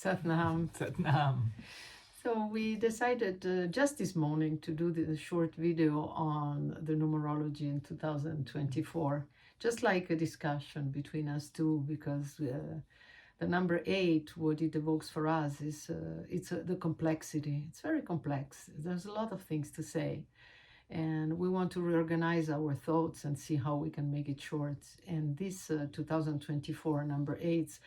Satnam. Satnam. So we decided just this morning to do the short video on the numerology in 2024, just like a discussion between us two, because the number 8, what it evokes for us is the complexity. It's very complex. There's a lot of things to say. And we want to reorganize our thoughts and see how we can make it short. And this 2024 number 8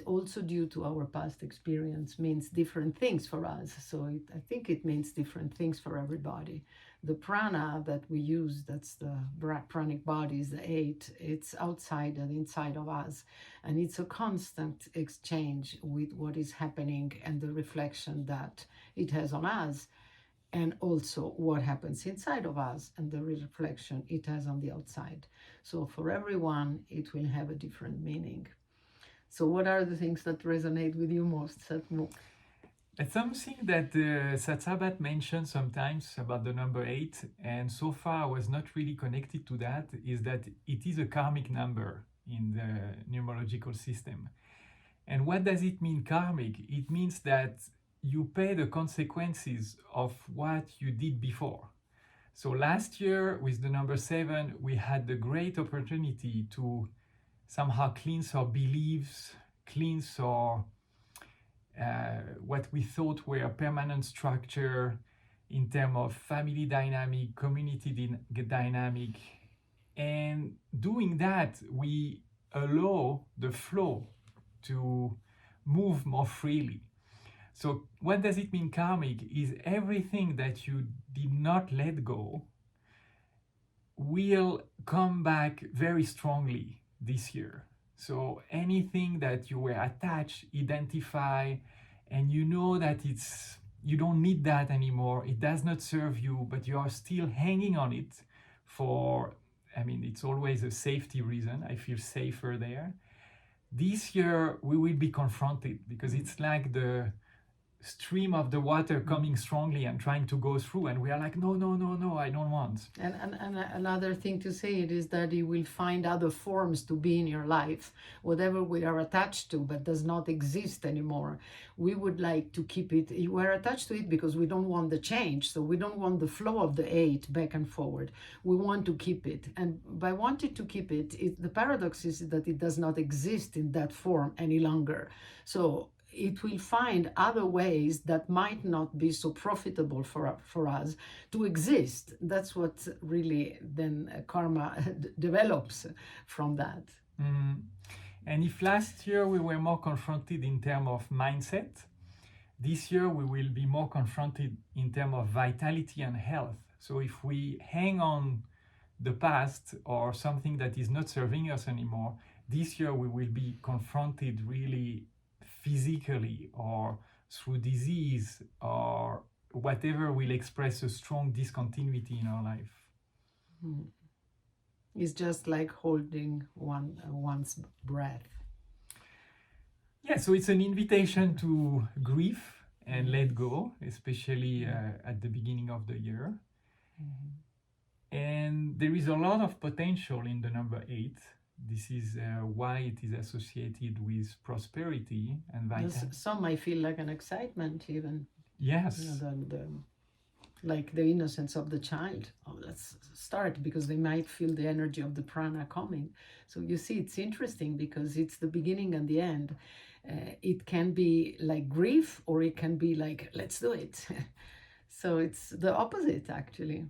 also due to our past experience means different things for us. So I think it means different things for everybody. The prana that we use, that's the pranic body, is the 8. It's outside and inside of us. And it's a constant exchange with what is happening and the reflection that it has on us. And also what happens inside of us and the reflection it has on the outside. So for everyone, it will have a different meaning. So what are the things that resonate with you most, Satmuk? It's something that Satsabat mentioned sometimes about the number 8, and so far I was not really connected to that, is that it is a karmic number in the numerological system. And what does it mean, karmic? It means that you pay the consequences of what you did before. So last year with the number 7, we had the great opportunity to somehow cleanse our beliefs, cleanse our what we thought were a permanent structure in terms of family dynamic, community dynamic. And doing that, we allow the flow to move more freely. So what does it mean, karmic? Is everything that you did not let go will come back very strongly this year. So anything that you were attached, identify, and you know that you don't need that anymore, it does not serve you, but you are still hanging on it for, it's always a safety reason. I feel safer there. This year we will be confronted because it's like the stream of the water coming strongly and trying to go through, and we are like, no, I don't want. And another thing to say it is that you will find other forms to be in your life, whatever we are attached to but does not exist anymore. We would like to keep it. We're attached to it because we don't want the change, so we don't want the flow of the 8 back and forward. We want to keep it, and by wanting to keep it, the paradox is that it does not exist in that form any longer. So it will find other ways that might not be so profitable for us to exist. That's what really then karma develops from that. Mm. And if last year we were more confronted in terms of mindset, this year we will be more confronted in terms of vitality and health. So if we hang on the past or something that is not serving us anymore, this year we will be confronted really physically or through disease or whatever will express a strong discontinuity in our life. It's just like holding one's breath. Yeah, so it's an invitation to grief and let go, especially at the beginning of the year. And there is a lot of potential in the number 8. This is why it is associated with prosperity and vitality. Some might feel like an excitement even. Yes. Like the innocence of the child. Oh, let's start, because they might feel the energy of the prana coming. So you see, it's interesting because it's the beginning and the end. It can be like grief, or it can be like, let's do it. So it's the opposite, actually.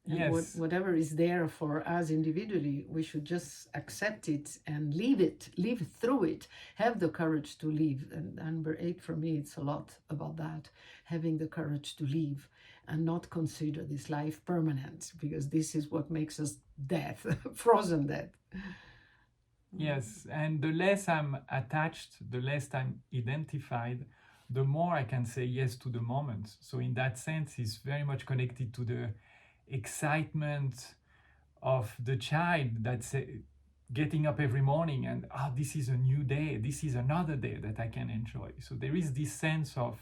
Yes. Whatever is there for us individually, we should just accept it and live through it, have the courage to live. And number 8 for me, it's a lot about that, having the courage to live and not consider this life permanent, because this is what makes us death, frozen death. Yes, and the less I'm attached, the less I'm identified, the more I can say yes to the moment. So in that sense, it's very much connected to the excitement of the child that's getting up every morning and this is a new day, this is another day that I can enjoy. So there is this sense of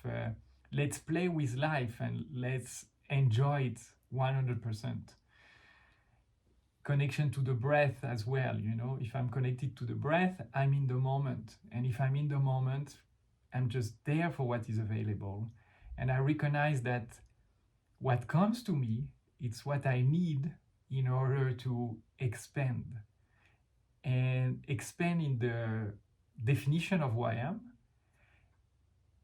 let's play with life and let's enjoy it 100%. Connection to the breath as well, if I'm connected to the breath, I'm in the moment, and if I'm in the moment, I'm just there for what is available. And I recognize that what comes to me, it's what I need in order to expand. And expand in the definition of who I am,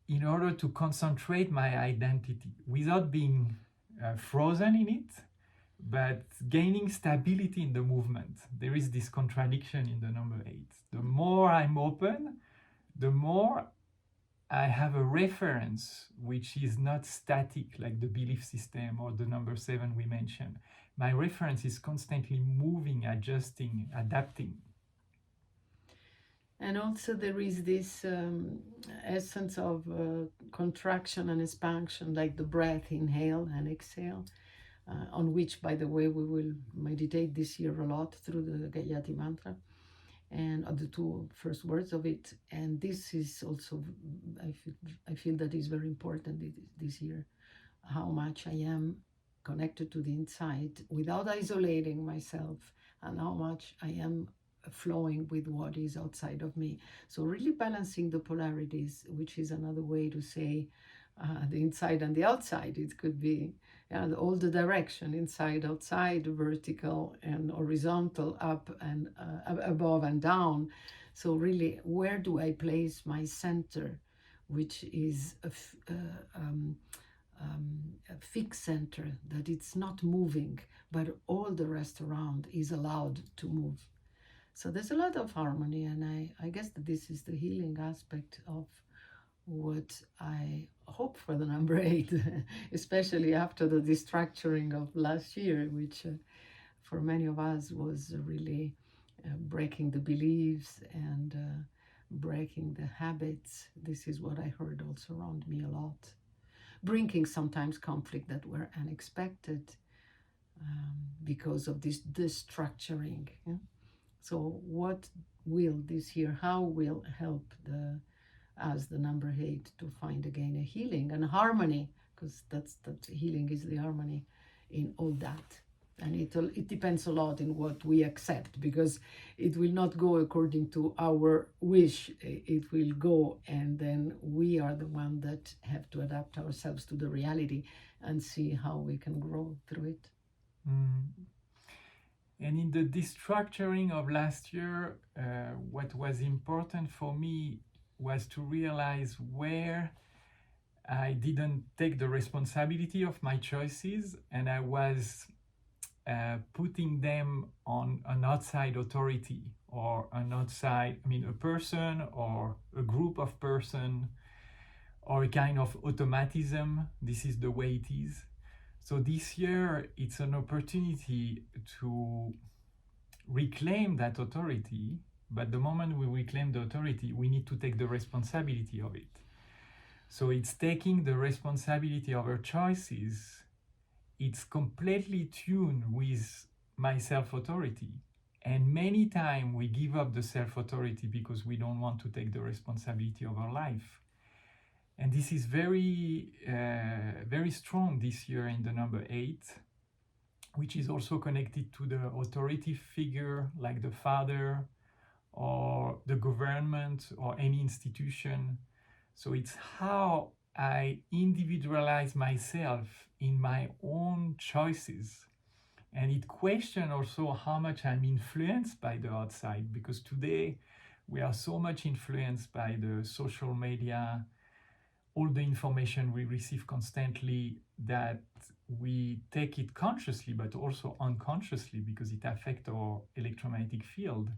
in order to concentrate my identity without being frozen in it, but gaining stability in the movement. There is this contradiction in the number 8. The more I'm open, the more I have a reference which is not static, like the belief system or the number 7 we mentioned. My reference is constantly moving, adjusting, adapting. And also there is this essence of contraction and expansion, like the breath, inhale and exhale, on which, by the way, we will meditate this year a lot through the Gayatri Mantra and the 2 first words of it. And this is also, I feel that is very important this year, how much I am connected to the inside without isolating myself, and how much I am flowing with what is outside of me. So really balancing the polarities, which is another way to say the inside and the outside. It could be all the direction, inside, outside, vertical and horizontal, up and above and down. So really, where do I place my center, which is a fixed center, that it's not moving, but all the rest around is allowed to move. So there's a lot of harmony, and I guess that this is the healing aspect of what I hope for the number 8, especially after the destructuring of last year, which for many of us was really breaking the beliefs and breaking the habits. This is what I heard also around me a lot. Bringing sometimes conflict that were unexpected because of this destructuring. Yeah? So what will this year, how will help as the number 8 to find again a healing and harmony, because that healing is the harmony in all that. And it depends a lot in what we accept, because it will not go according to our wish. It will go, and then we are the one that have to adapt ourselves to the reality and see how we can grow through it. And in the destructuring of last year, what was important for me was to realize where I didn't take the responsibility of my choices, and I was putting them on an outside authority, or an outside, a person or a group of person, or a kind of automatism. This is the way it is. So this year, it's an opportunity to reclaim that authority, but the moment we reclaim the authority, we need to take the responsibility of it. So it's taking the responsibility of our choices. It's completely tuned with my self-authority. And many times we give up the self-authority because we don't want to take the responsibility of our life. And this is very, very strong this year in the number 8, which is also connected to the authority figure, like the father or the government or any institution. So it's how I individualize myself in my own choices. And it questions also how much I'm influenced by the outside, because today we are so much influenced by the social media, all the information we receive constantly, that we take it consciously but also unconsciously, because it affects our electromagnetic field.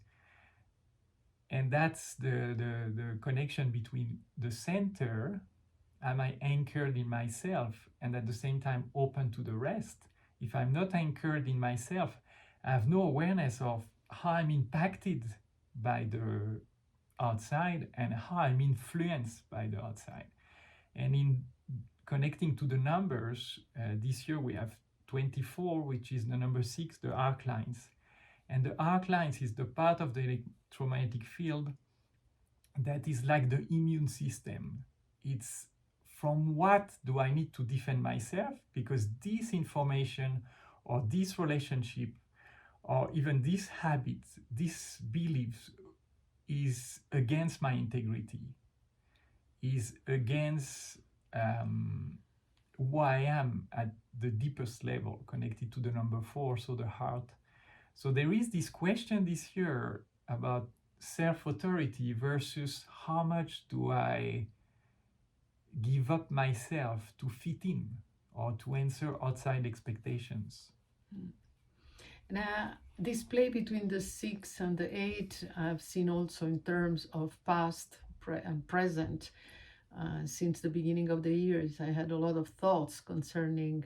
And that's the connection between the center, am I anchored in myself, and at the same time open to the rest. If I'm not anchored in myself, I have no awareness of how I'm impacted by the outside and how I'm influenced by the outside. And in connecting to the numbers, this year we have 24, which is the number 6, the arc lines. And the arc lines is the part of the electromagnetic field that is like the immune system. It's from what do I need to defend myself, because this information or this relationship or even this habit, this belief is against my integrity. is against who I am at the deepest level, connected to the number 4, so the heart. So there is this question this year about self-authority versus how much do I give up myself to fit in or to answer outside expectations. Now, this play between the 6 and the 8, I've seen also in terms of past and present. Since the beginning of the years, I had a lot of thoughts concerning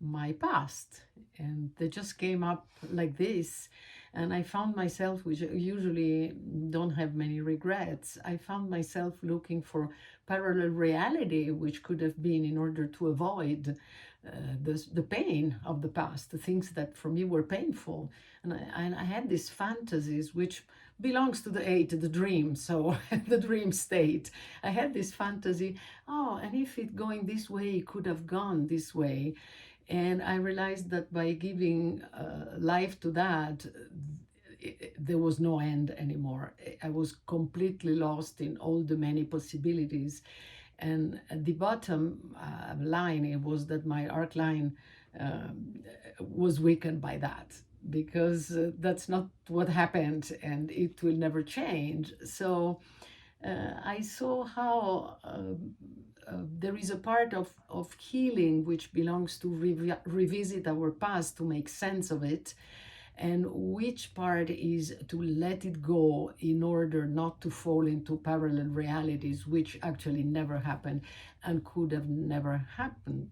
my past, and they just came up like this. And I found myself, which usually don't have many regrets, I found myself looking for parallel reality, which could have been in order to avoid the pain of the past, the things that for me were painful. And I had these fantasies, which belongs to the 8, the dream, so the dream state. I had this fantasy, oh, and if it going this way, it could have gone this way. And I realized that by giving life to that, there was no end anymore. I was completely lost in all the many possibilities. And at the bottom line, it was that my arc line was weakened by that, because that's not what happened and it will never change. So I saw how there is a part of healing which belongs to revisit our past to make sense of it, and which part is to let it go in order not to fall into parallel realities which actually never happened and could have never happened.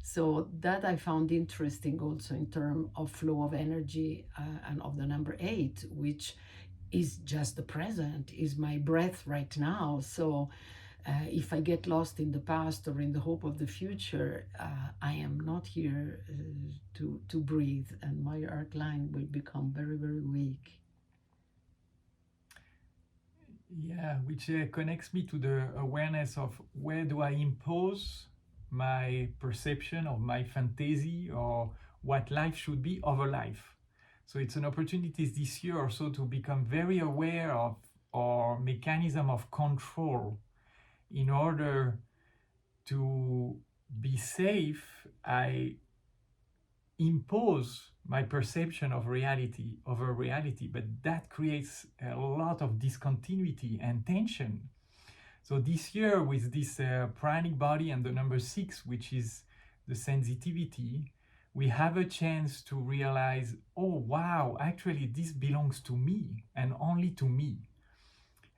So that I found interesting also in terms of flow of energy and of the number 8, which is just the present, is my breath right now. So if I get lost in the past or in the hope of the future, I am not here to breathe, and my arc line will become very, very weak. Yeah, which connects me to the awareness of where do I impose my perception of my fantasy or what life should be over life. So it's an opportunity this year also to become very aware of our mechanism of control. In order to be safe, I impose my perception of reality over reality, but that creates a lot of discontinuity and tension. So this year, with this pranic body and the number 6, which is the sensitivity, we have a chance to realize, oh wow, actually this belongs to me and only to me.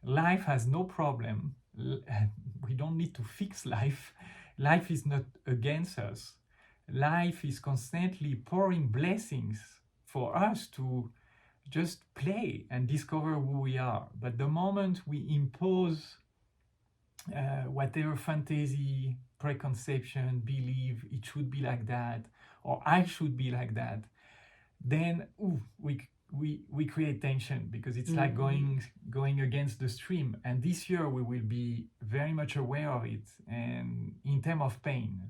Life has no problem. We don't need to fix life. Life is not against us. Life is constantly pouring blessings for us to just play and discover who we are. But the moment we impose whatever fantasy, preconception, belief, it should be like that, or I should be like that, then we create tension, because it's like going against the stream. And this year we will be very much aware of it. And in terms of pain,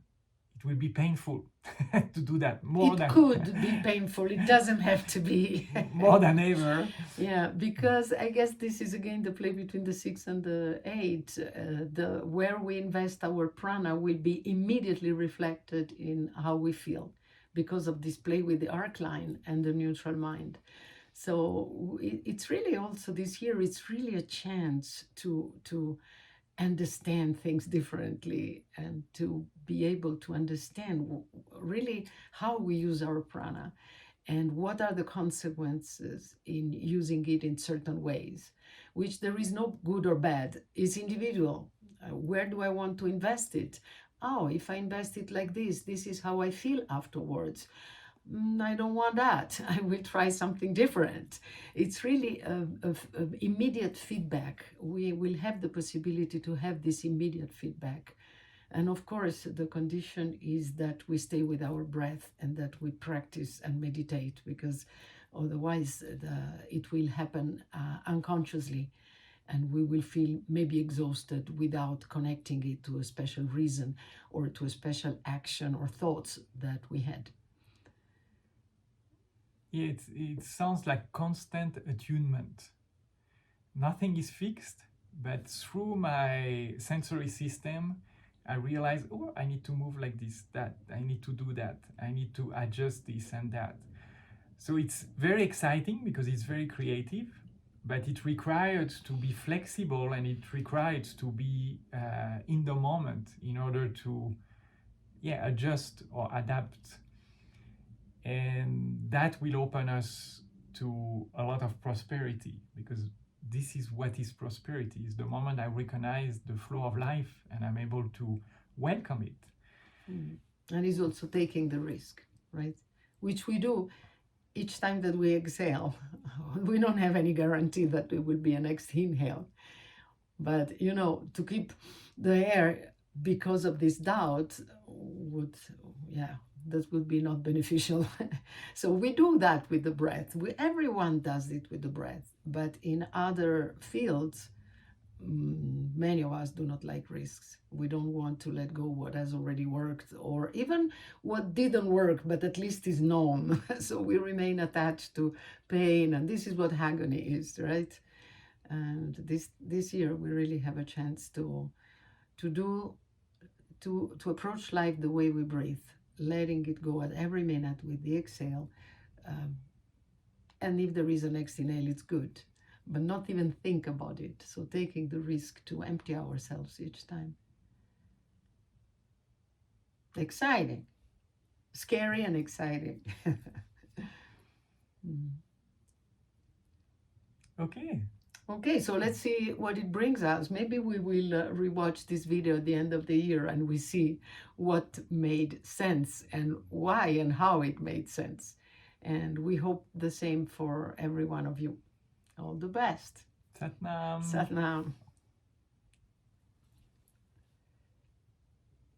it will be painful to do that It could be painful. It doesn't have to be. More than ever. Yeah, because I guess this is again the play between the 6 and the 8. Where we invest our prana will be immediately reflected in how we feel, because of this play with the arc line and the neutral mind. So it's really also this year, it's really a chance to understand things differently and to be able to understand really how we use our prana and what are the consequences in using it in certain ways, which there is no good or bad. It's individual. Where do I want to invest it? Oh, if I invest it like this is how I feel afterwards. I don't want that. I will try something different. It's really a immediate feedback. We will have the possibility to have this immediate feedback. And of course, the condition is that we stay with our breath and that we practice and meditate, because otherwise it will happen unconsciously, and we will feel maybe exhausted without connecting it to a special reason or to a special action or thoughts that we had. It sounds like constant attunement. Nothing is fixed, but through my sensory system, I realized, oh, I need to move like this, that, I need to do that, I need to adjust this and that. So it's very exciting because it's very creative, but it required to be flexible, and it required to be in the moment in order to adjust or adapt. And that will open us to a lot of prosperity, because this is what is prosperity, is the moment I recognize the flow of life and I'm able to welcome it. And it's also taking the risk, right? Which we do each time that we exhale. We don't have any guarantee that it will be a next inhale. But, you know, to keep the air because of this doubt would, that would be not beneficial. So we do that with the breath. Everyone does it with the breath. But in other fields, many of us do not like risks. We don't want to let go what has already worked, or even what didn't work, but at least is known. So we remain attached to pain, and this is what agony is, right? And this year we really have a chance to approach life the way we breathe, letting it go at every minute with the exhale. And if there is an next inhale, it's good, but not even think about it. So taking the risk to empty ourselves each time. Exciting, scary and exciting. Okay, so let's see what it brings us. Maybe we will rewatch this video at the end of the year and we see what made sense and why and how it made sense. And we hope the same for every one of you. All the best. Sat Nam. Sat Nam.